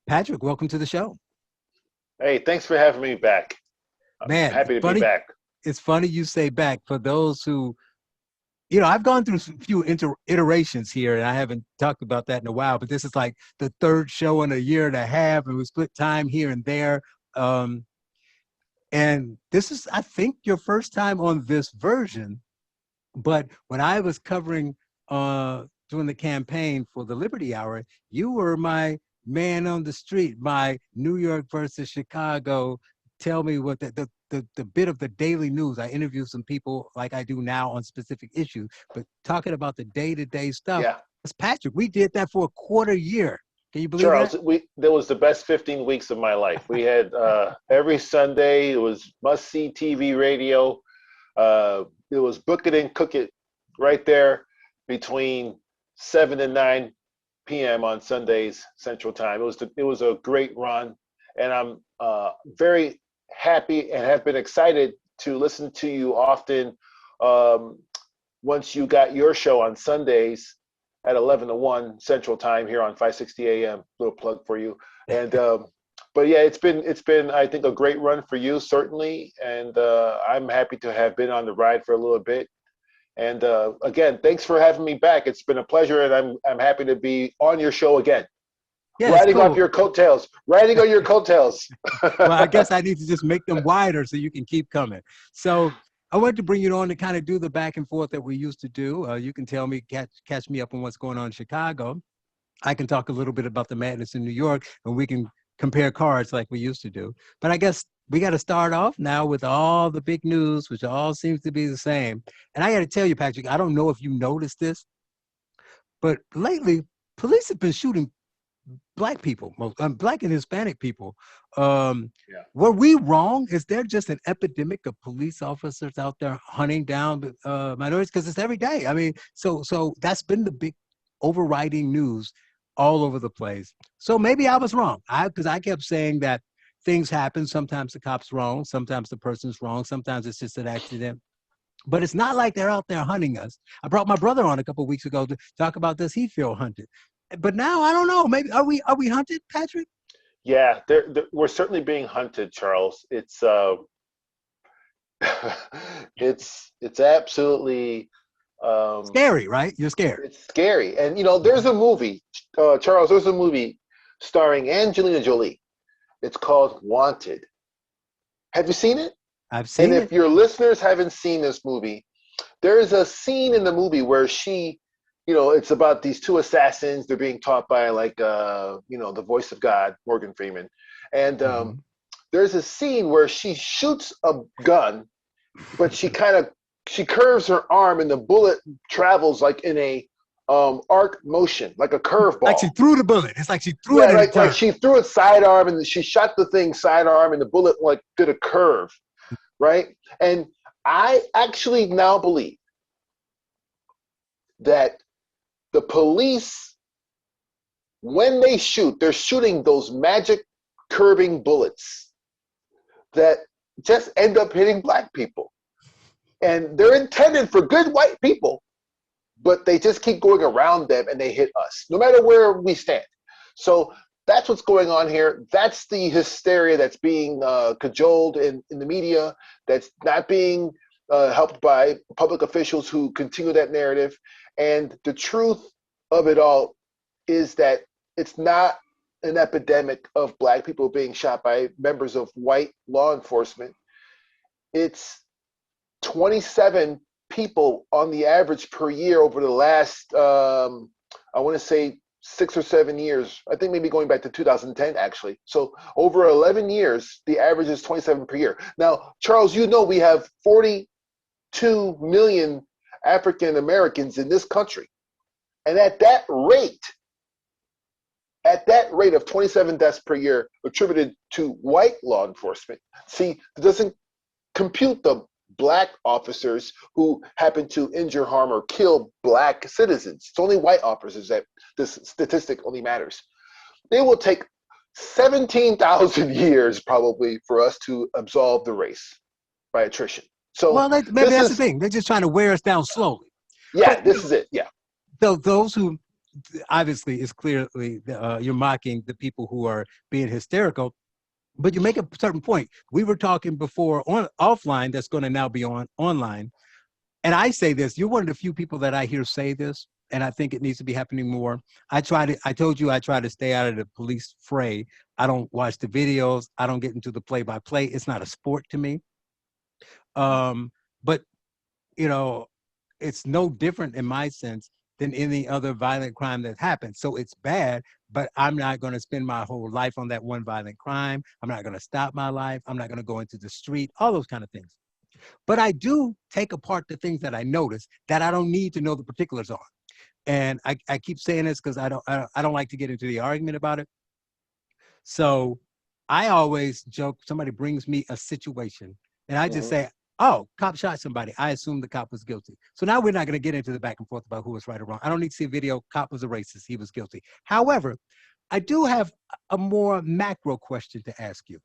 Patrick, welcome to the show. Hey, thanks for having me back. I'm Man, happy to be funny. back. It's funny you say back. For those who, I've gone through a few iterations here, and I haven't talked about that in a while. But this is like the third show in a year and a half, and we split time here and there. Um, and this is, I think, your first time on this version. But when I was covering during the campaign for the Liberty Hour, you were my man on the street, my New York versus Chicago. Tell me what the bit of the daily news. I interviewed some people like I do now on specific issues, but talking about the day-to-day stuff. Yeah, It's Patrick. We did that for a quarter year. Can you believe that? Charles, we that was the best 15 weeks of my life. We had every Sunday. It was must-see TV radio. It was book it and cook it right there between 7 and 9 p.m. on Sundays Central Time. It was a great run, and I'm very happy and have been excited to listen to you often. Um, Once you got your show on Sundays at 11 to 1 Central Time here on 560 AM. Little plug for you. And but yeah, it's been I think a great run for you certainly, and I'm happy to have been on the ride for a little bit. And again, thanks for having me back. It's been a pleasure, and I'm happy to be on your show again. Yeah, it's Riding off cool. your coattails, riding on your coattails. Well, I guess I need to just make them wider so you can keep coming. So I wanted to bring you on to kind of do the back and forth that we used to do. You can tell me, catch me up on what's going on in Chicago. I can talk a little bit about the madness in New York, and we can compare cards like we used to do. But I guess we got to start off now with all the big news, which all seems to be the same. And I got to tell you, Patrick, I don't know if you noticed this, but lately police have been shooting black people, black and Hispanic people. Um, Yeah. were we wrong? Is there just an epidemic of police officers out there hunting down minorities? Because it's every day. I mean, so that's been the big overriding news all over the place. So maybe I was wrong. Because I kept saying that things happen. Sometimes the cop's wrong. Sometimes the person's wrong. Sometimes it's just an accident. But it's not like they're out there hunting us. I brought my brother on a couple of weeks ago to talk about this. He feel hunted. But now I don't know. Maybe are we hunted, Patrick? Yeah, we're certainly being hunted, Charles. It's absolutely um, Scary, right? You're scared. it's scary. And there's a movie, Charles. There's a movie starring Angelina Jolie. It's called Wanted. Have you seen it? I've And seen if it. your listeners haven't seen this movie, there's a scene in the movie where it's about these two assassins. They're being taught by the voice of God, Morgan Freeman. And Mhm. there's a scene where she shoots a gun, but she curves her arm and the bullet travels like in a arc motion, like a Like she curveball. threw the bullet. It's like she threw Yeah, it and it like turned. she threw it sidearm and she shot the thing sidearm and the bullet like did a curve, right? And I actually now believe that the police, when they shoot, they're shooting those magic curving bullets that just end up hitting black people. And they're intended for good white people, but they just keep going around them and they hit us, no matter where we stand. So that's what's going on here. That's the hysteria that's being cajoled in the media, that's not being helped by public officials who continue that narrative. And the truth of it all is that it's not an epidemic of black people being shot by members of white law enforcement. It's 27 people on the average per year over the last, I want to say 6 or 7 years. I think maybe going back to 2010, actually. So over 11 years, the average is 27 per year. Now, Charles, we have 42 million African Americans in this country. And at that rate of 27 deaths per year attributed to white law enforcement, see, it doesn't compute the black officers who happen to injure, harm, or kill black citizens. It's only white officers that this statistic only matters. It will take 17,000 years probably for us to absolve the race by attrition. So Well, maybe this that's the is, thing. They're just trying to wear us down slowly. yeah, But this is it. Yeah, those who obviously it's clearly you're mocking the people who are being hysterical, but you make a certain point. We were talking before on offline that's going to now be on online. And I say this, you're one of the few people that I hear say this, and I think it needs to be happening more. I told you I try to stay out of the police fray. I don't watch the videos. I don't get into the play by play. It's not a sport to me. But you know, it's no different in my sense than any other violent crime that happens. So it's bad, but I'm not going to spend my whole life on that one violent crime. I'm not going to stop my life. I'm not going to go into the street, all those kind of things. But I do take apart the things that I notice that I don't need to know the particulars on. And I keep saying this because I don't like to get into the argument about it. So I always joke, somebody brings me a situation and I just say, oh, cop shot somebody. I assume the cop was guilty. So now we're not going to get into the back and forth about who was right or wrong. I don't need to see a video. Cop was a racist. He was guilty. However, I do have a more macro question to ask you.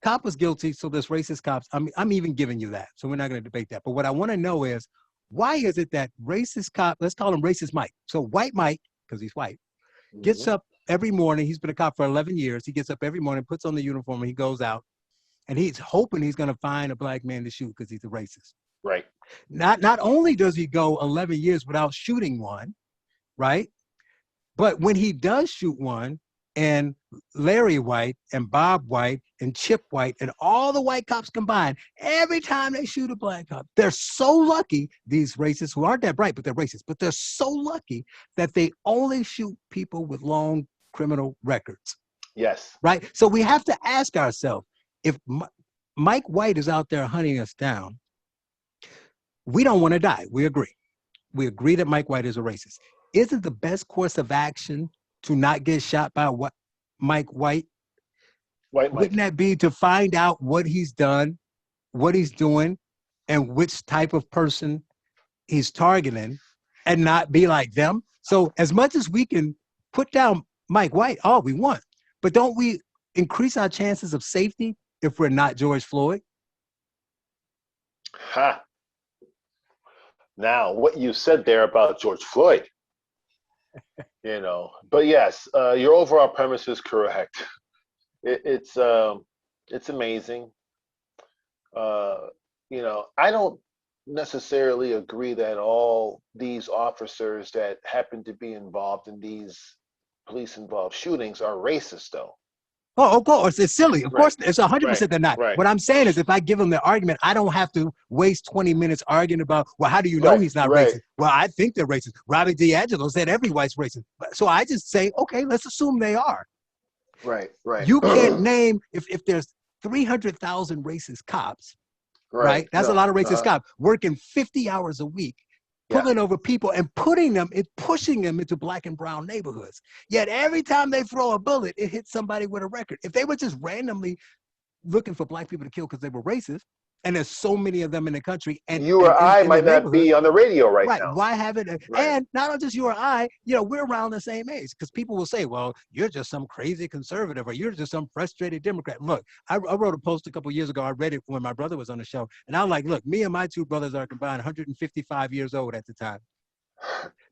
Cop was guilty, so there's racist cops. I'm even giving you that. So we're not going to debate that. But what I want to know is, why is it that racist cop, let's call him racist Mike. So white Mike, because he's white, gets up every morning. He's been a cop for 11 years. He gets up every morning, puts on the uniform, and he goes out. And he's hoping he's going to find a black man to shoot because he's a racist. Right. Not only does he go 11 years without shooting one, right? But when he does shoot one, and Larry White and Bob White and Chip White and all the white cops combined, every time they shoot a black cop, they're so lucky, these racists who aren't that bright, but they're racist, but they're so lucky that they only shoot people with long criminal records. Yes. Right? So we have to ask ourselves, if Mike White is out there hunting us down, we don't want to die. We agree. We agree that Mike White is a racist. Isn't the best course of action to not get shot by Mike White? White Mike. Wouldn't that be to find out what he's done, what he's doing, and which type of person he's targeting, and not be like them? So as much as we can put down Mike White, all we want, but don't we increase our chances of safety if we're not George Floyd? Ha. Now, what you said there about George Floyd, you know, but yes, your overall premise is correct. It's amazing. You know, I don't necessarily agree that all these officers that happen to be involved in these police-involved shootings are racist, though. Oh, of course, it's silly. Of course, it's 100% they're not. Right. What I'm saying is, if I give them the argument, I don't have to waste 20 minutes arguing about, well, how do you know he's not racist? Well, I think they're racist. Robert DiAngelo said every white's racist. So I just say, okay, let's assume they are. Right. You can't name, if there's 300,000 racist cops, right? That's a lot of racist cops working 50 hours a week, pulling over people and pushing them into black and brown neighborhoods. Yet every time they throw a bullet, it hits somebody with a record. If they were just randomly looking for black people to kill because they were racist, and there's so many of them in the country, and you or I might not be on the radio right now. Why have it? And not just you or I, you know, we're around the same age, because people will say, well, you're just some crazy conservative, or you're just some frustrated Democrat. Look, I wrote a post a couple of years ago. I read it when my brother was on the show, and I was like, look, me and my two brothers are combined 155 years old at the time.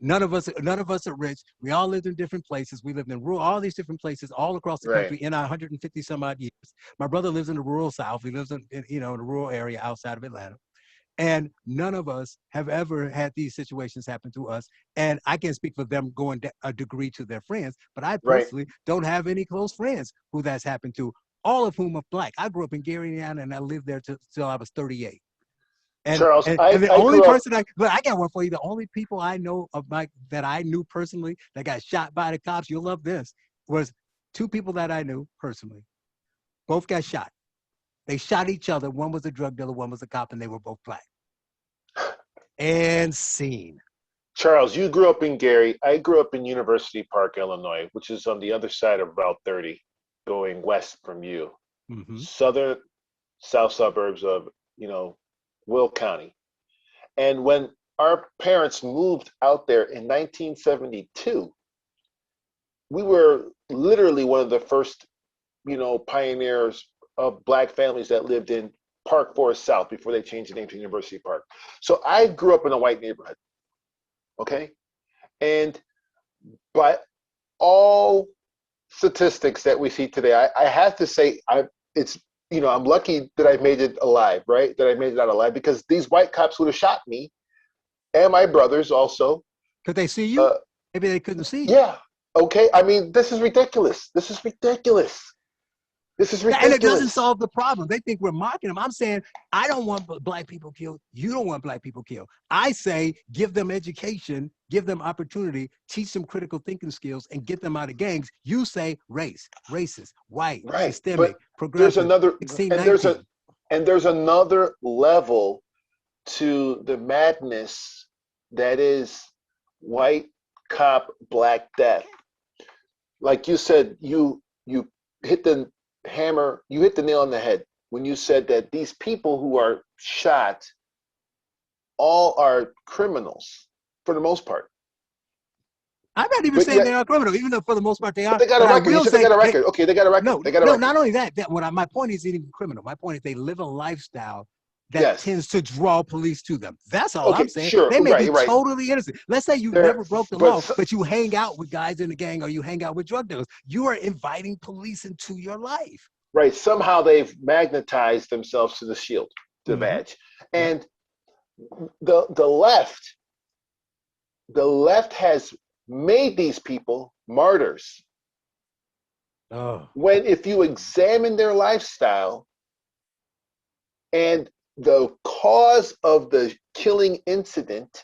None of us are rich. We all lived in different places. We lived in all these different places all across the country in our 150 some odd years. My brother lives in the rural South. He lives in the rural area outside of Atlanta. And none of us have ever had these situations happen to us. And I can't speak for them going a degree to their friends, but I personally don't have any close friends who that's happened to, all of whom are black. I grew up in Gary, Indiana, and I lived there till I was 38. And, Charles, and the only person I got one for you. The only people I know of that I knew personally that got shot by the cops, you'll love this, was two people that I knew personally. Both got shot. They shot each other. One was a drug dealer, one was a cop, and they were both black. And scene. Charles, you grew up in Gary. I grew up in University Park, Illinois, which is on the other side of Route 30, going west from you. South suburbs of, Will County. And when our parents moved out there in 1972, we were literally one of the first, pioneers of black families that lived in Park Forest South before they changed the name to University Park. So I grew up in a white neighborhood, okay? And by all statistics that we see today, I have to say, it's, I'm lucky that I made it alive, right? That I made it out alive, because these white cops would have shot me and my brothers also. Could they see you? Maybe they couldn't see you. Yeah. Okay. I mean, this is ridiculous. This is ridiculous. This is ridiculous. And it doesn't solve the problem. They think we're mocking them. I'm saying, I don't want black people killed. You don't want black people killed. I say, give them education, give them opportunity, teach them critical thinking skills, and get them out of gangs. You say race, racist, white, right. systemic, but progressive. There's another, 16, and there's another level to the madness that is white cop black death. Like you said, you hit the hammer, you hit the nail on the head when you said that these people who are shot all are criminals for the most part. I'm not even saying they are criminal, even though for the most part they are. They got a record. You said they got a record. Okay, they got a record. No, they got a record. Not only that, my point isn't even criminal. My point is they live a lifestyle that tends to draw police to them. That's all I'm saying. Sure. They may be totally innocent. Let's say you never broke the law, but you hang out with guys in the gang or you hang out with drug dealers. You are inviting police into your life. Right. Somehow they've magnetized themselves to the shield, to the badge. And the left has made these people martyrs. Oh. When if you examine their lifestyle and the cause of the killing incident,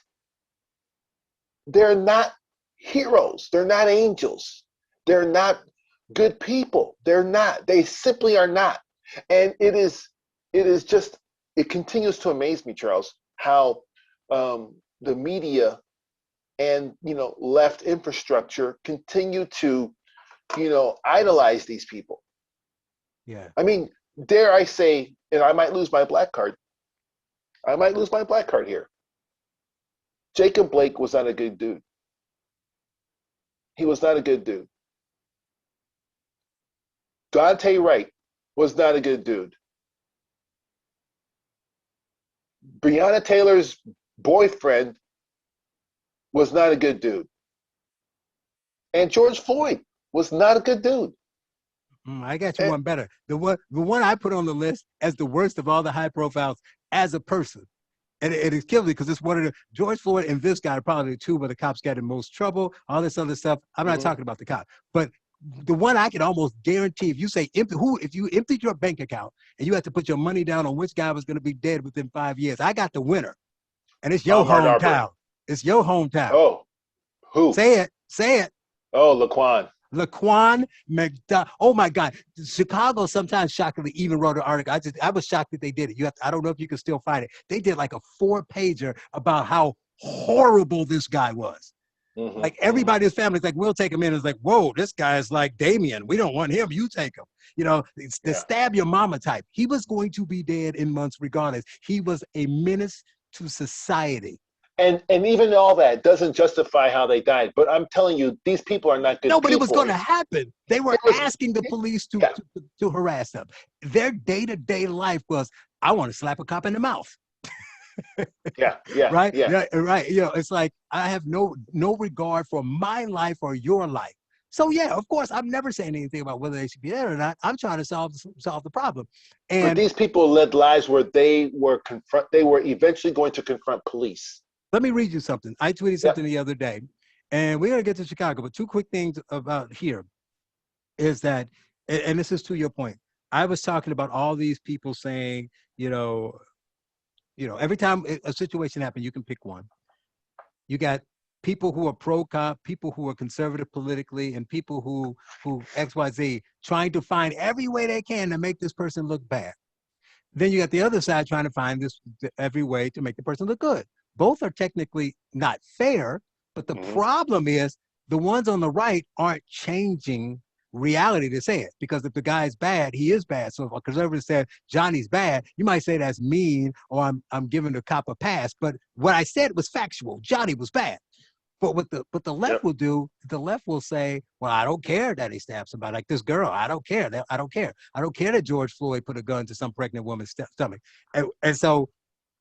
they're not heroes. They're not angels. They're not good people. They're not. They simply are not. And it continues to amaze me, Charles, how the media and left infrastructure continue to idolize these people. Yeah. I mean, dare I say, and I might lose my black card. I might lose my black card here. Jacob Blake was not a good dude. He was not a good dude. Dante Wright was not a good dude. Breonna Taylor's boyfriend was not a good dude. And George Floyd was not a good dude. I got you one better. The one I put on the list as the worst of all the high profiles as a person. And it is killing me because it's one of the George Floyd and this guy are probably the two where the cops got in most trouble, all this other stuff. I'm not talking about the cop, but the one I can almost guarantee, if you say if you emptied your bank account and you had to put your money down on which guy was going to be dead within 5 years, I got the winner. And it's your hometown. It's your hometown. Oh, who? Say it. Oh, Laquan McDonald. Oh my God. Chicago sometimes shockingly even wrote an article. I was shocked that they did it. I don't know if you can still find it. They did like a 4-pager about how horrible this guy was. Mm-hmm. Like everybody in his family is like, we'll take him in. It's like, whoa, this guy is like Damien. We don't want him. You take him. It's the stab your mama type. He was going to be dead in months regardless. He was a menace to society. And even all that doesn't justify how they died. But I'm telling you, these people are not good people. No, but it was going to happen. They were asking the police to harass them. Their day-to-day life was, I want to slap a cop in the mouth. Right? Yeah. Right. It's like, I have no regard for my life or your life. So yeah, of course, I'm never saying anything about whether they should be there or not. I'm trying to solve the problem. But these people led lives where they were eventually going to confront police. Let me read you something. I tweeted something the other day, and we're going to get to Chicago, but 2 quick things about here is that, and this is to your point, I was talking about all these people saying, every time a situation happens, you can pick one. You got people who are pro-cop, people who are conservative politically, and people who XYZ trying to find every way they can to make this person look bad. Then you got the other side trying to find every way to make the person look good. Both are technically not fair, but the problem is the ones on the right aren't changing reality to say it. Because if the guy's bad, he is bad. So if a conservative said Johnny's bad, you might say that's mean or I'm giving the cop a pass. But what I said was factual. Johnny was bad. But what the left will do, the left will say, well, I don't care that he stabbed somebody like this girl. I don't care. I don't care. I don't care that George Floyd put a gun to some pregnant woman's stomach. And so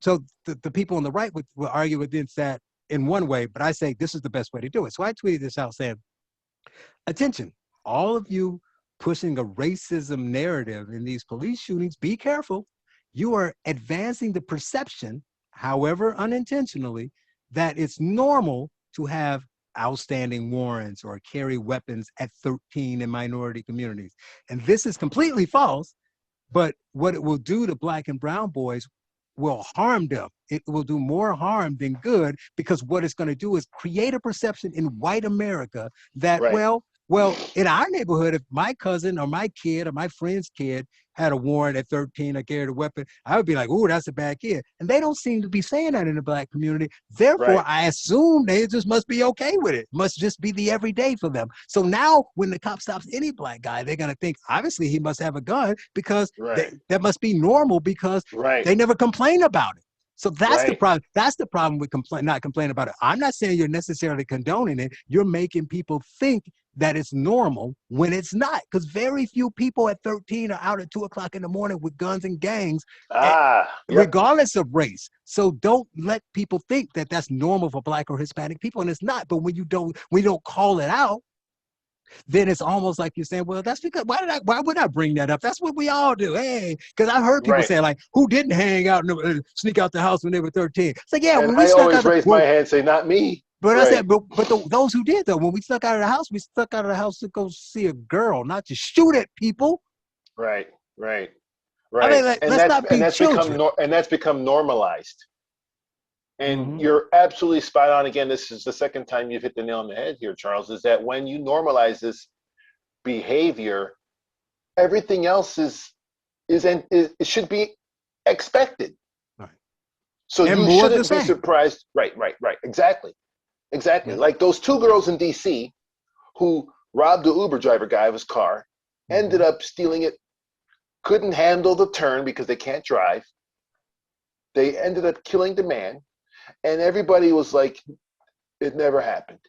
the people on the right would argue against that in one way, but I say this is the best way to do it. So I tweeted this out saying, attention, all of you pushing a racism narrative in these police shootings, be careful. You are advancing the perception, however unintentionally, that it's normal to have outstanding warrants or carry weapons at 13 in minority communities. And this is completely false, but what it will do to Black and brown boys will harm them. It will do more harm than good, because what it's going to do is create a perception in white America that, Right. well, in our neighborhood, if my cousin or my kid or my friend's kid had a warrant at 13 or carried a weapon, I would be like, "Ooh, that's a bad kid." And they don't seem to be saying that in the Black community. Therefore, Right. I assume they just must be okay with it. Must just be the everyday for them. So now when the cop stops any Black guy, they're going to think, obviously, he must have a gun, because Right. that must be normal, because Right. they never complain about it. So that's the Right. problem. That's the problem with not complaining about it. I'm not saying you're necessarily condoning it. You're making people think that it's normal when it's not, because very few people at 13 are out at 2 o'clock in the morning with guns and gangs, Yep. regardless of race. So don't let people think that that's normal for Black or Hispanic people, and it's not. But when you don't call it out, then it's almost like you're saying, well, that's because why would I bring that up? That's what we all do. Hey, because I've heard people Right. say, like, who didn't hang out and sneak out the house when they were 13? It's like, yeah, And when we I snuck always out, raise my hand and say, not me. but I Right. said, but those who did, though, when we snuck out of the house, we snuck out of the house to go see a girl, not to shoot at people. Right. Right. I mean, Right. like, And let's not be children. that's become normalized. And Mm-hmm. you're absolutely spot on. Again, this is the second time you've hit the nail on the head here, Charles, is that when you normalize this behavior, everything else it should be expected. Right. So And you more of the shouldn't be same. surprised. Right. Exactly. Yeah. Like those two girls in DC who robbed the Uber driver guy of his car, ended Mm-hmm. up stealing it, couldn't handle the turn because they can't drive. They ended up killing the man, and everybody was like, it never happened.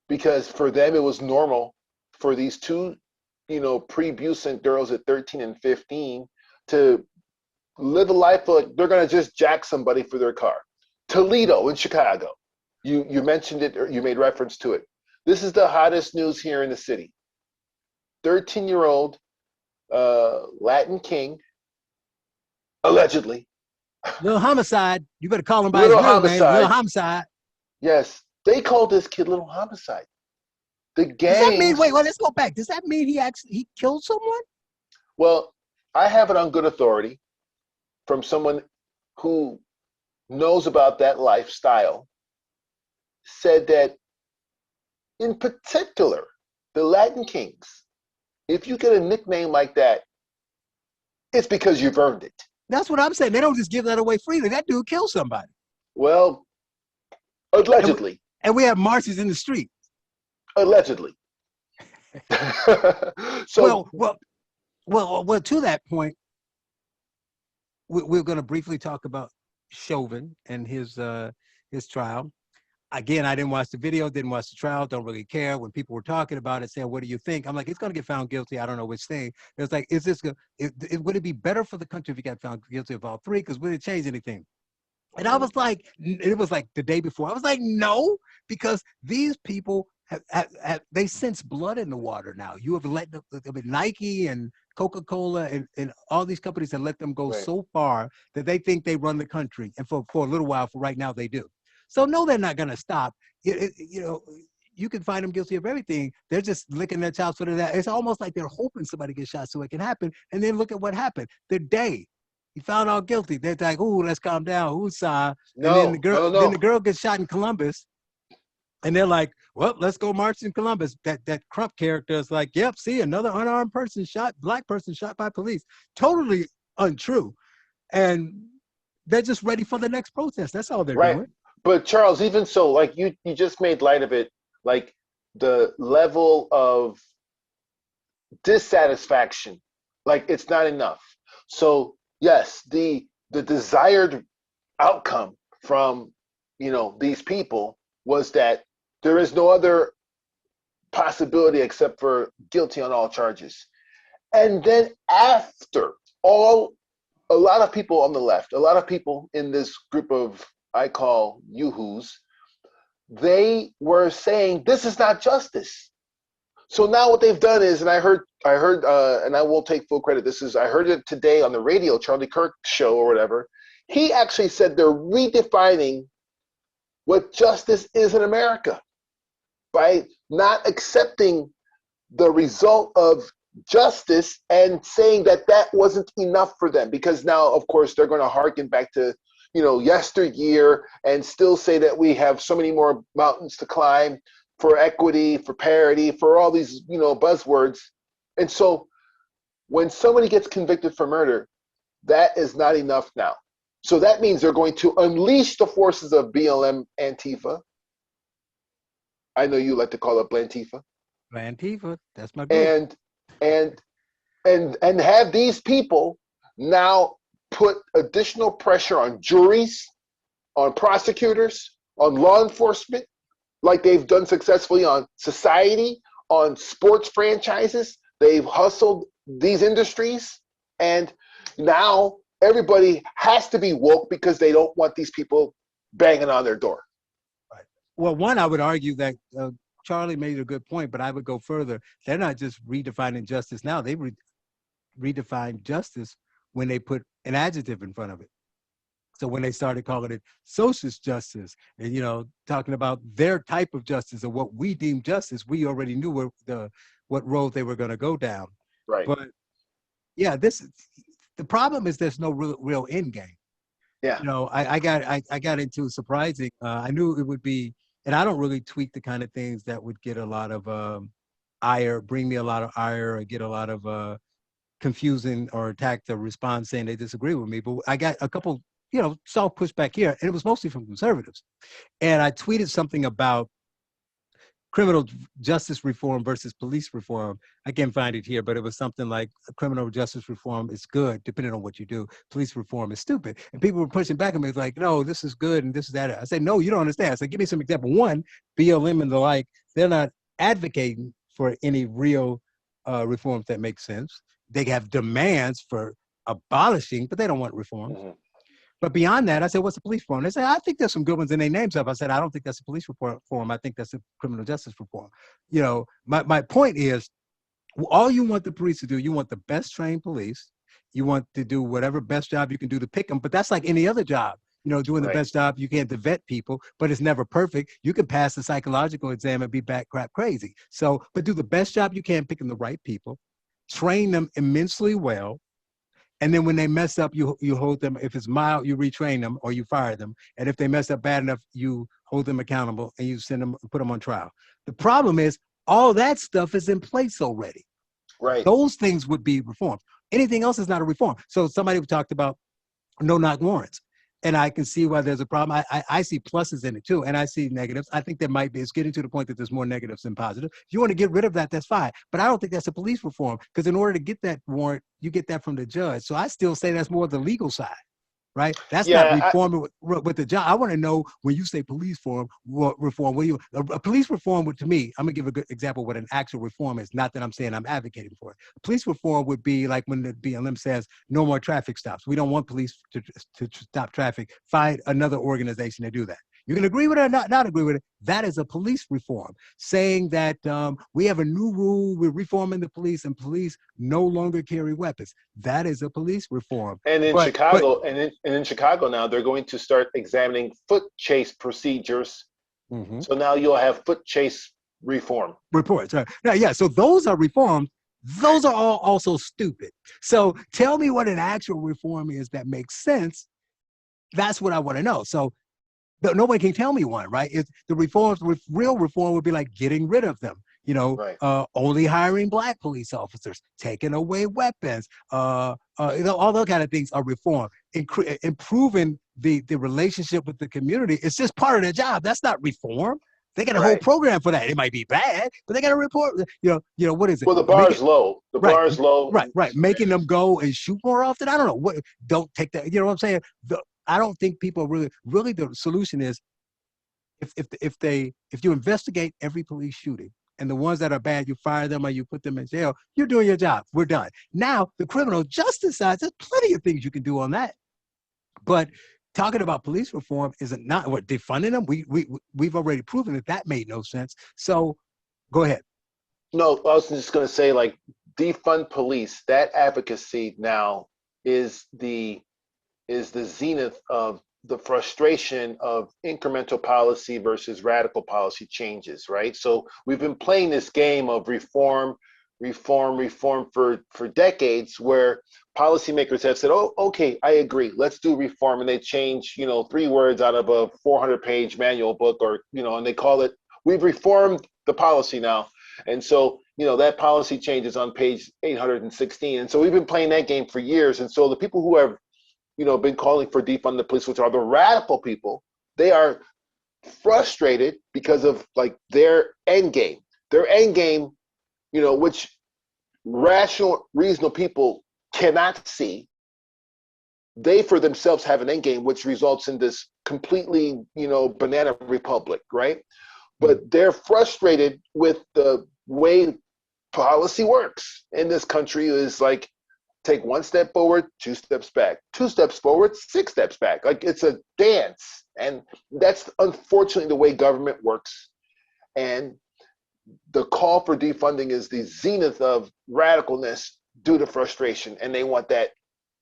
Because for them, it was normal for these two, prepubescent girls at 13 and 15 to live a life like they're going to just jack somebody for their car. Toledo in Chicago. You mentioned it, or you made reference to it. This is the hottest news here in the city. 13-year-old Latin king, allegedly. Little homicide. You better call him by his Little real name. Little homicide. homicide. Yes, they called this kid Little Homicide. The Does that mean? gangs. Wait, well, let's go back. Does that mean he killed someone? Well, I have it on good authority from someone who knows about that lifestyle, said that in particular, the Latin kings, if you get a nickname like that, it's because you've earned it. That's what I'm saying. They don't just give that away freely. That dude killed somebody. Well, allegedly. And we have marches in the street. Allegedly. So, well, to that point, we're going to briefly talk about Chauvin and his trial. Again, I didn't watch the video, didn't watch the trial, don't really care. When people were talking about it, saying, "What do you think?" I'm like, "It's going to get found guilty." I don't know which thing. It's like, would it be better for the country if he got found guilty of all three? Because would it change anything? And I was like, it was like the day before. I was like, no, because these people they sense blood in the water now. You have let Nike and Coca-Cola and all these companies have let them go right. so far that they think they run the country. And for a little while, for right now, they do. So no, they're not going to stop. You can find them guilty of everything. They're just licking their chops for that. It's almost like they're hoping somebody gets shot so it can happen. And then look at what happened. The day he found out guilty, they're like, "Ooh, let's calm down. Who's And then the girl gets shot in Columbus. And they're like, "Well, let's go march in Columbus." That Crump character is like, "Yep, see, another unarmed person black person shot by police." Totally untrue. And they're just ready for the next protest. That's all they're doing. But Charles, even so, like you just made light of it, like the level of dissatisfaction, like it's not enough. So yes, the desired outcome from these people was that there is no other possibility except for guilty on all charges. And then after a lot of people on the left, a lot of people in this group of I call yoo-hoos, they were saying this is not justice. So now what they've done is, and I heard, and I will take full credit. I heard it today on the radio, Charlie Kirk's show or whatever. He actually said they're redefining what justice is in America by not accepting the result of justice and saying that that wasn't enough for them, because now, of course, they're going to harken back to, yesteryear and still say that we have so many more mountains to climb for equity, for parity, for all these, buzzwords. And so when somebody gets convicted for murder, that is not enough now. So that means they're going to unleash the forces of BLM Antifa. I know you like to call it Blantifa. Blantifa, that's my group. And have these people now put additional pressure on juries, on prosecutors, on law enforcement, like they've done successfully on society, on sports franchises. They've hustled these industries, and now everybody has to be woke because they don't want these people banging on their door. Right. Well, one, I would argue that Charlie made a good point, but I would go further. They're not just redefining justice now. They redefined justice when they put an adjective in front of it. So when they started calling it socialist justice and, talking about their type of justice or what we deem justice, we already knew what road they were going to go down. Right. But yeah, the problem is there's no real end game. Yeah. I got into surprising. I knew it would be, and I don't really tweet the kind of things that would get a lot of ire, bring me a lot of ire, or get a lot of confusing or attack the response saying they disagree with me. But I got a couple, soft pushback here, and it was mostly from conservatives. And I tweeted something about criminal justice reform versus police reform. I can't find it here, but it was something like criminal justice reform is good, depending on what you do. Police reform is stupid. And people were pushing back at me like, no, this is good and this is that. I said, no, you don't understand. I said, give me some example. One, BLM and the like, they're not advocating for any real reforms that make sense. They have demands for abolishing, but they don't want reforms. Mm-hmm. But beyond that, I said, what's a police reform? They said, I think there's some good ones, and they named stuff. I said, I don't think that's a police reform. I think that's a criminal justice reform. My point is, all you want the police to do, you want the best trained police. You want to do whatever best job you can do to pick them. But that's like any other job. Doing the best job, you can't vet people, but it's never perfect. You can pass the psychological exam and be back crap crazy. So, but do the best job you can picking the right people, train them immensely well. And then when they mess up, you hold them. If it's mild, you retrain them or you fire them. And if they mess up bad enough, you hold them accountable and you put them on trial. The problem is all that stuff is in place already. Right. Those things would be reformed. Anything else is not a reform. So somebody talked about no-knock warrants. And I can see why there's a problem. I see pluses in it too, and I see negatives. I think it's getting to the point that there's more negatives than positives. If you want to get rid of that, that's fine. But I don't think that's a police reform, because in order to get that warrant, you get that from the judge. So I still say that's more the legal side, right? That's not reforming with the job. I want to know, when you say police reform, a police reform would, to me, I'm gonna give a good example of what an actual reform is. Not that I'm saying I'm advocating for it. Police reform would be like when the BLM says no more traffic stops. We don't want police to stop traffic. Find another organization to do that. You can agree with it or not agree with it. That is a police reform, saying that we have a new rule, we're reforming the police, and police no longer carry weapons. That is a police reform. And in Chicago now, they're going to start examining foot chase procedures. Mm-hmm. So now you'll have foot chase reform. Reports. Right. Now, yeah, so those are reforms. Those are all also stupid. So tell me what an actual reform is that makes sense. That's what I want to know. So nobody can tell me one, right? Real reform would be like getting rid of them, only hiring Black police officers, taking away weapons, all those kind of things are reform. Improving the relationship with the community, it's just part of their job. That's not reform. They got a whole program for that. It might be bad, but they got to report. What is it? Well, the bar is low. The bar is low. Right. Making them go and shoot more often. I don't know. Don't take that. You know what I'm saying? I don't think people really the solution is if you investigate every police shooting and the ones that are bad, you fire them or you put them in jail, you're doing your job. We're done. Now, the criminal justice side, there's plenty of things you can do on that. But talking about police reform isn't not what defunding them. We've already proven that made no sense. So go ahead. No, I was just going to say, like, defund police. That advocacy now is the zenith of the frustration of incremental policy versus radical policy changes, right? So we've been playing this game of reform for decades, where policymakers have said, oh, okay, I agree, let's do reform. And they change, 3 words out of a 400-page manual book, or, and they call it, we've reformed the policy now. And so, that policy changes on page 816. And so we've been playing that game for years. And so the people who have, been calling for defund the police, which are the radical people, they are frustrated because of, like, their end game. Their end game, which rational, reasonable people cannot see. They for themselves have an end game, which results in this completely, banana republic, right? But they're frustrated with the way policy works in this country. Is like, take 1 step forward, 2 steps back, 2 steps forward, 6 steps back. Like, it's a dance. And that's unfortunately the way government works. And the call for defunding is the zenith of radicalness due to frustration. And they want that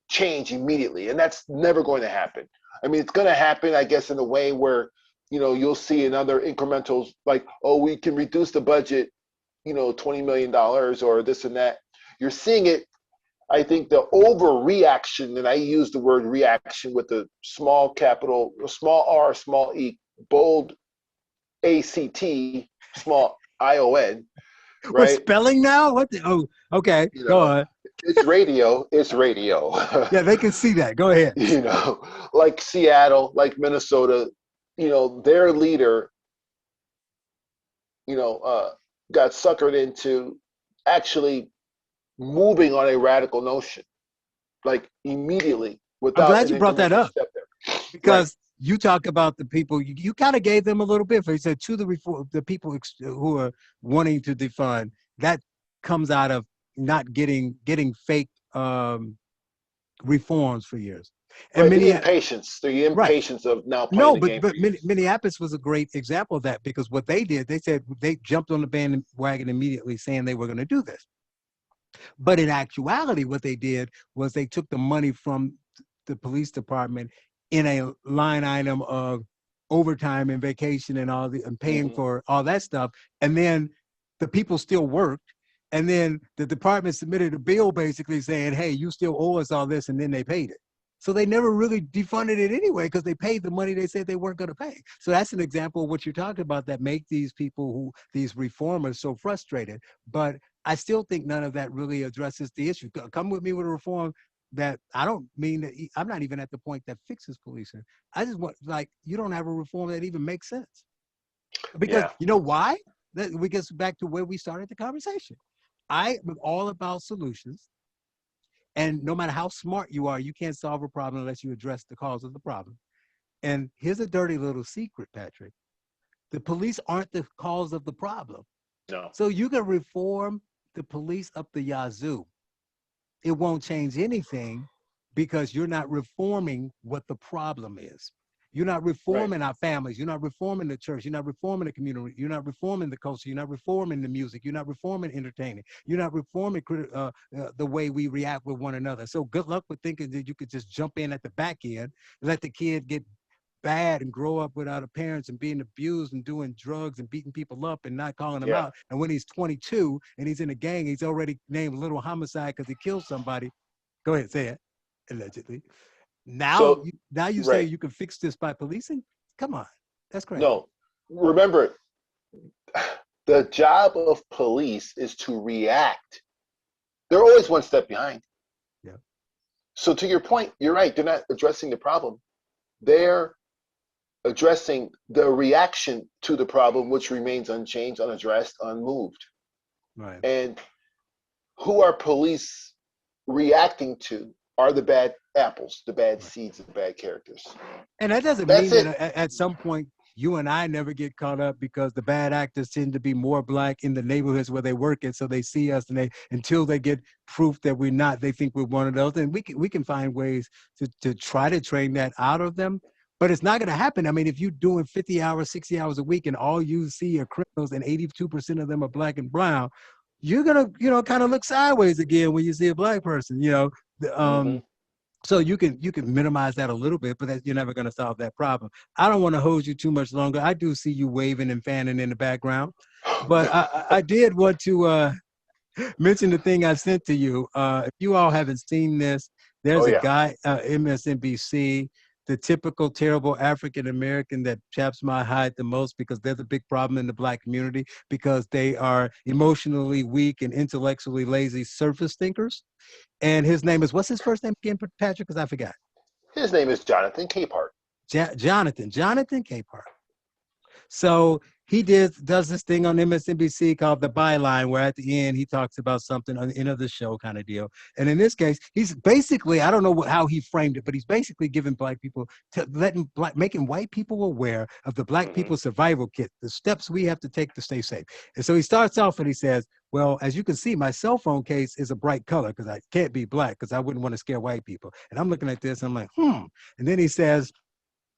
change immediately. And that's never going to happen. I mean, it's going to happen, I guess, in a way where, you'll see another incrementals, like, oh, we can reduce the budget, $20 million or this and that. You're seeing it. I think the overreaction, and I use the word reaction with the small capital, small r, small e, bold ACT, small ION, right? We're spelling now? What? Oh, okay. Go on. It's radio. It's radio. Yeah, they can see that. Go ahead. Like Seattle, like Minnesota, their leader, got suckered into actually moving on a radical notion, like, immedially, without. I'm glad you brought that up, because right. You talk about the people, you kind of gave them a little bit. For you said to the people who are wanting to defund, that comes out of not getting fake reforms for years. And right, the impatience right. Of now playing no, the game. But Minneapolis was a great example of that, because what they did, they said they jumped on the bandwagon immediately, saying they were going to do this. But in actuality, what they did was they took the money from the police department in a line item of overtime and vacation and paying for all that stuff. And then the people still worked. And then the department submitted a bill basically saying, hey, you still owe us all this. And then they paid it. So they never really defunded it anyway, because they paid the money they said they weren't going to pay. So that's an example of what you're talking about that make these people these reformers so frustrated. But I still think none of that really addresses the issue. Come with me with a reform that I don't mean that I'm not even at the point that fixes policing. I just want, like, you don't have a reform that even makes sense. Because you know why? We get back to where we started the conversation. I am all about solutions. And no matter how smart you are, you can't solve a problem unless you address the cause of the problem. And here's a dirty little secret, Patrick. The police aren't the cause of the problem. No. So you can reform the police up the yazoo. It won't change anything, because you're not reforming what the problem is. You're not reforming our families. You're not reforming the church. You're not reforming the community. You're not reforming the culture. You're not reforming the music. You're not reforming entertainment. You're not reforming the way we react with one another. So good luck with thinking that you could just jump in at the back end, let the kid get bad and grow up without a parents and being abused and doing drugs and beating people up and not calling them out. And when he's 22 and he's in a gang, he's already named little homicide because he killed somebody. Go ahead, say it. Allegedly. Now you say you can fix this by policing? Come on, that's crazy. No, remember, the job of police is to react. They're always 1 step behind. Yeah. So to your point, you're right. They're not addressing the problem. They're addressing the reaction to the problem, which remains unchanged, unaddressed, unmoved. Right. And who are police reacting to are the bad apples, the bad seeds, the bad characters. And that doesn't mean that at some point You and I never get caught up because the bad actors tend to be more black in the neighborhoods where they work at. So they see us and until they get proof that we're not, they think we're one of those. And we can find ways to try to train that out of them. But it's not going to happen. I mean, if you're doing 50 hours, 60 hours a week and all you see are criminals and 82% of them are black and brown, you're going to, kind of look sideways again when you see a black person, Mm-hmm. so you can minimize that a little bit, but you're never going to solve that problem. I don't want to hold you too much longer. I do see you waving and fanning in the background, but I did want to mention the thing I sent to you. If you all haven't seen this, Oh there's a yeah. guy, MSNBC, the typical terrible African American that chaps my hide the most because there's a big problem in the black community because they are emotionally weak and intellectually lazy surface thinkers. And his name is, what's his first name again, Patrick? Because I forgot. His name is Jonathan Capehart. Jonathan Capehart. So he does this thing on MSNBC called The Byline, where at the end he talks about something on the end of the show kind of deal. And in this case, he's basically, I don't know how he framed it, but he's basically giving black people, making white people aware of the black Mm-hmm. people survival kit, the steps we have to take to stay safe. And so he starts off and he says, well, as you can see, my cell phone case is a bright color because I can't be black because I wouldn't want to scare white people. And I'm looking at this, I'm like, And then he says,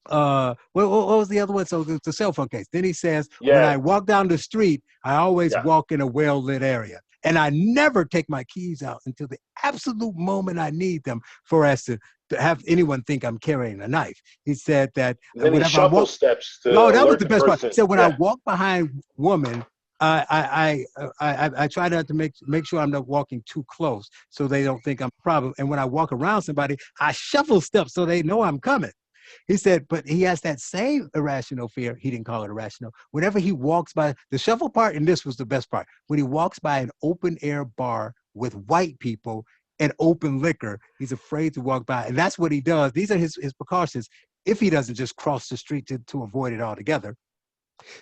what was the other one? So the cell phone case. Then he says, when Yeah. I walk down the street, I always Yeah. walk in a well-lit area. And I never take my keys out until the absolute moment I need them for us to have anyone think I'm carrying a knife. He said that Then he whenever I shuffle walk, steps to no, that was alert the the best part. He person. said when I Yeah. walk behind women, I try not to make sure I'm not walking too close so they don't think I'm a problem. And when I walk around somebody, I shuffle steps so they know I'm coming. He said, but he has that same irrational fear. He didn't call it irrational. Whenever he walks by the shuffle part, and this was the best part, when he walks by an open air bar with white people and open liquor, he's afraid to walk by. And that's what he does. These are his precautions if he doesn't just cross the street to avoid it altogether.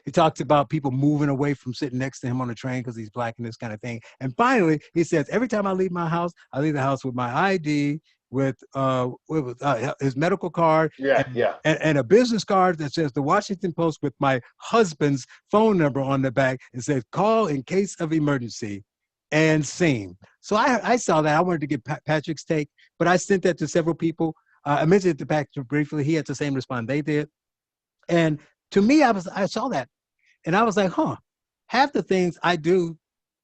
He talks about people moving away from sitting next to him on the train because he's black and this kind of thing. And finally, he says, every time I leave my house, I leave the house with my ID, with his medical card, Yeah. and, Yeah. and a business card that says the Washington Post with my husband's phone number on the back and says, call in case of emergency and scene. So I saw that. I wanted to get Patrick's take, but I sent that to several people. I mentioned it to Patrick briefly. He had the same response they did. And to me, I saw that and I was like, half the things I do,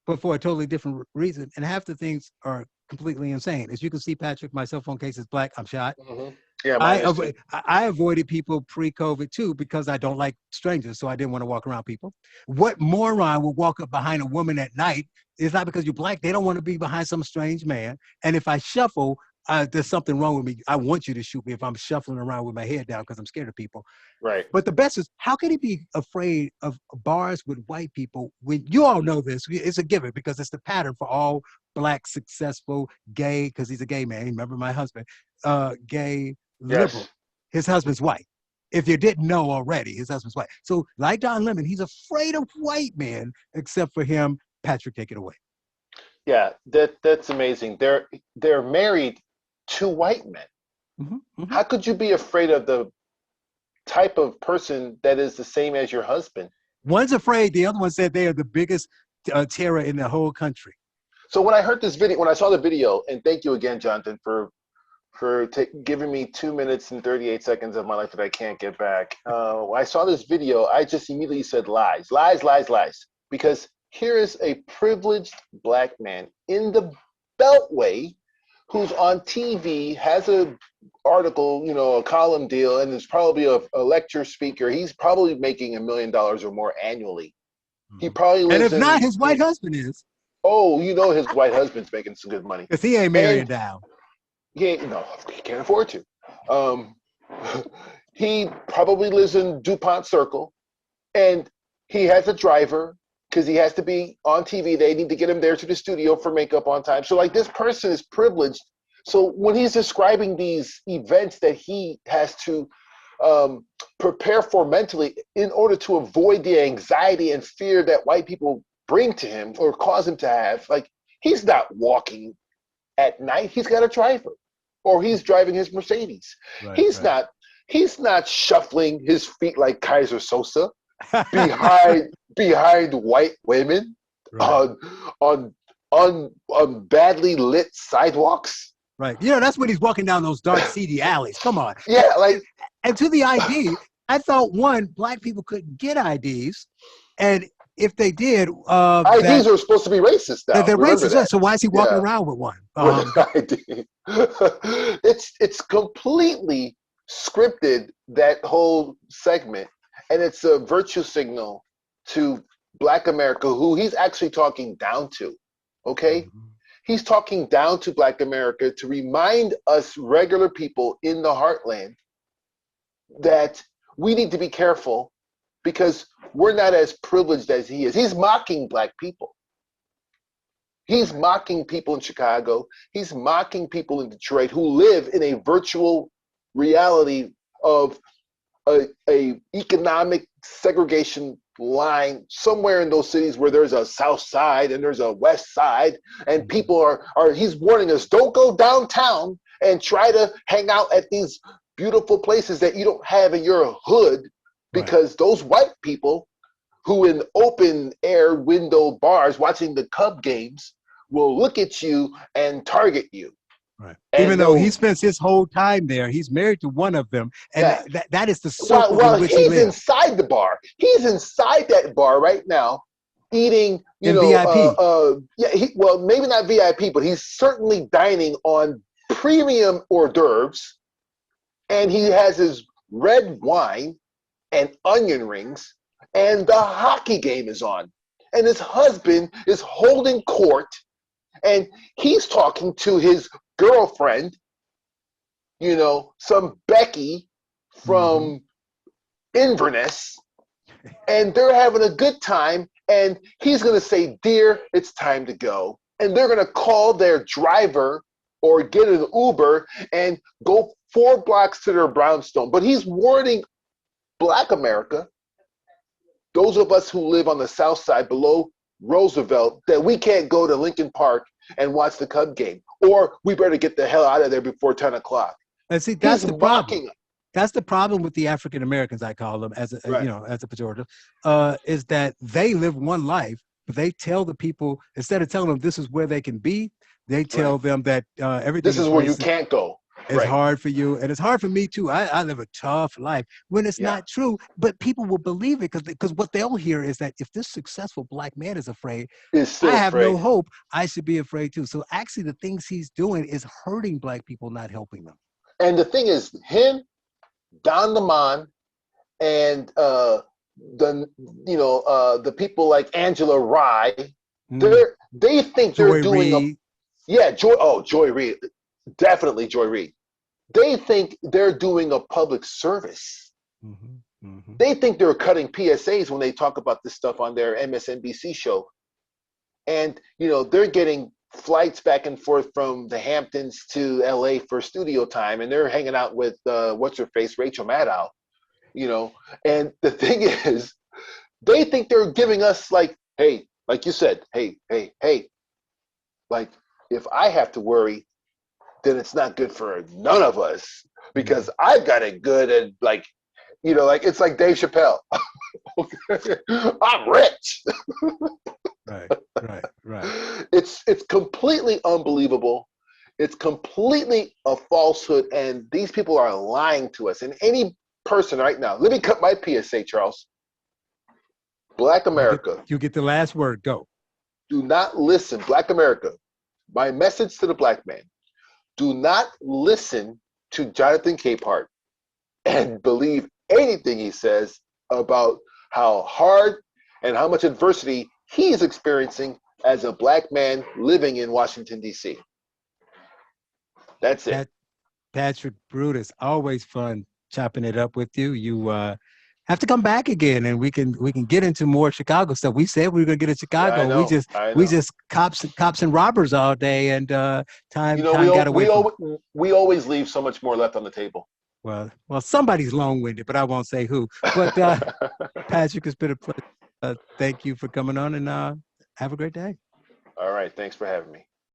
but for a totally different reason. And half the things are completely insane. As you can see, Patrick, my cell phone case is black. I'm shot. Mm-hmm. Yeah. Mine is too. I avoided people pre-COVID too because I don't like strangers. So I didn't want to walk around people. What moron would walk up behind a woman at night? It's not because you're black. They don't want to be behind some strange man. And if I shuffle, there's something wrong with me. I want you to shoot me if I'm shuffling around with my head down because I'm scared of people. Right. But the best is, how can he be afraid of bars with white people when you all know this? It's a given because it's the pattern for all black, successful, gay, because he's a gay man. Remember my husband, gay, liberal. Yes. His husband's white. If you didn't know already, his husband's white. So like Don Lemon, he's afraid of white men, except for him. Patrick, take it away. Yeah. That's amazing. They're married to white men. Mm-hmm, mm-hmm. How could you be afraid of the type of person that is the same as your husband? One's afraid. The other one said they are the biggest terror in the whole country. So when I heard this video, when I saw the video, and thank you again, Jonathan, for giving me 2 minutes and 38 seconds of my life that I can't get back. When I saw this video, I just immediately said lies, lies, lies, lies. Because here is a privileged black man in the Beltway who's on TV, has a article, a column deal, and is probably a lecture speaker. He's probably making $1 million or more annually. He probably lives and if not, his white husband is. Oh, his white husband's making some good money. Because he ain't marrying down. He can't afford to. He probably lives in DuPont Circle, and he has a driver because he has to be on TV. They need to get him there to the studio for makeup on time. So this person is privileged. So when he's describing these events that he has to prepare for mentally in order to avoid the anxiety and fear that white people bring to him or cause him to have, he's not walking at night. He's got a driver, or he's driving his Mercedes. He's not He's not shuffling his feet like Kaiser Sosa behind white women Right. on badly lit sidewalks. Right. That's when he's walking down those dark, seedy alleys. Come on. Yeah, And to the ID, I thought one, black people couldn't get IDs, and if they did, IDs are supposed to be racist now. they're Remember racist. that? So why is he walking Yeah. around with one? With an ID. It's completely scripted, that whole segment, and it's a virtue signal to Black America, who he's actually talking down to. Okay, he's talking down to Black America to remind us regular people in the heartland that we need to be careful because we're not as privileged as he is. He's mocking Black people. He's mocking people in Chicago. He's mocking people in Detroit who live in a virtual reality of a economic segregation line somewhere in those cities where there's a south side and there's a west side, and people are he's warning us, don't go downtown and try to hang out at these beautiful places that you don't have in your hood, because those white people who in open air window bars watching the Cub games will look at you and target you. Right. Even though he spends his whole time there, he's married to one of them, and that is the circle in which he lives. He's inside the bar. He's inside that bar right now, eating, VIP. Well, maybe not VIP, but he's certainly dining on premium hors d'oeuvres, and he has his red wine and onion rings, and the hockey game is on, and his husband is holding court, and he's talking to his girlfriend, some Becky from Inverness, and they're having a good time, and he's going to say, dear, it's time to go. And they're going to call their driver or get an Uber and go 4 blocks to their brownstone. But he's warning Black America, those of us who live on the south side below Roosevelt, that we can't go to Lincoln Park and watch the Cub game, or we better get the hell out of there before 10 o'clock. And see, that's the problem. That's the problem with the African Americans, I call them, as a pejorative, is that they live one life, but they tell the people, instead of telling them this is where they can be, they tell them that everything this is where you can't go. It's hard for you, and it's hard for me too. I live a tough life when it's not true, but people will believe it because what they'll hear is that if this successful Black man is afraid, I have no hope. I should be afraid too. So actually, the things he's doing is hurting Black people, not helping them. And the thing is, him, Don Lemon, and the people like Angela Rye, they think they're doing Joy Reid, definitely Joy Reid. They think they're doing a public service. They think they're cutting PSAs when they talk about this stuff on their MSNBC show, and they're getting flights back and forth from the Hamptons to LA for studio time, and they're hanging out with what's her face, Rachel Maddow, and the thing is, they think they're giving us hey, like you said, hey, like if I have to worry, then it's not good for none of us because I've got it good, and it's like Dave Chappelle. I'm rich. Right. It's completely unbelievable. It's completely a falsehood, and these people are lying to us. And any person right now, let me cut my PSA, Charles. Black America. You get the last word. Go. Do not listen. Black America. My message to the Black man. Do not listen to Jonathan Capehart and believe anything he says about how hard and how much adversity he is experiencing as a Black man living in Washington, D.C. That's it. Patrick Brutus, always fun chopping it up with you. You have to come back again, and we can get into more Chicago stuff. We said we were gonna get to Chicago. Yeah, we just cops and robbers all day, and time got away. We always leave so much more left on the table. Well, somebody's long-winded, but I won't say who. But Patrick, it's been a pleasure. Thank you for coming on, and have a great day. All right, thanks for having me.